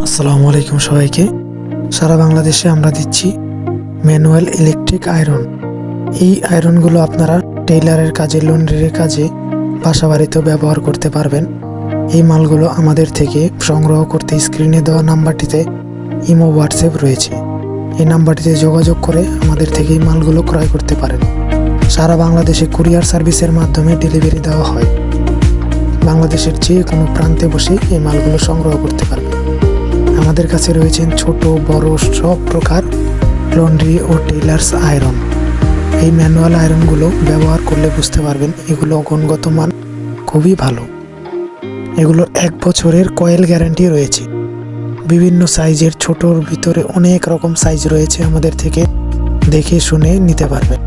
আসসালামু আলাইকুম সবাইকে। সারা বাংলাদেশে আমরা দিচ্ছি ম্যানুয়াল ইলেকট্রিক আয়রন। এই আয়রনগুলো আপনারা টেইলারের কাজে, লন্ড্রির কাজে, বাসা বাড়িতেও ব্যবহার করতে পারবেন। এই মালগুলো আমাদের থেকে সংগ্রহ করতে স্ক্রিনে দেওয়া নাম্বারটিতে ইমো, হোয়াটসঅ্যাপ রয়েছে। এই নাম্বারটিতে যোগাযোগ করে আমাদের থেকে এই মালগুলো ক্রয় করতে পারেন। সারা বাংলাদেশে কুরিয়ার সার্ভিসের মাধ্যমে ডেলিভারি দেওয়া হয়। বাংলাদেশের যে কোনো প্রান্তে বসে এই মালগুলো সংগ্রহ করতে পারবেন। আমাদের কাছে রয়েছেন ছোট বড় সব প্রকার লন্ড্রি ও টেইলার্স আয়রন। এই ম্যানুয়াল আয়রনগুলো ব্যবহার করলে বুঝতে পারবেন এগুলো গুণগত মান খুবই ভালো। এগুলোর 1 বছরের কয়েল গ্যারান্টি রয়েছে। বিভিন্ন সাইজের, ছোটোর ভিতরে অনেক রকম সাইজ রয়েছে, আমাদের থেকে দেখে শুনে নিতে পারবেন।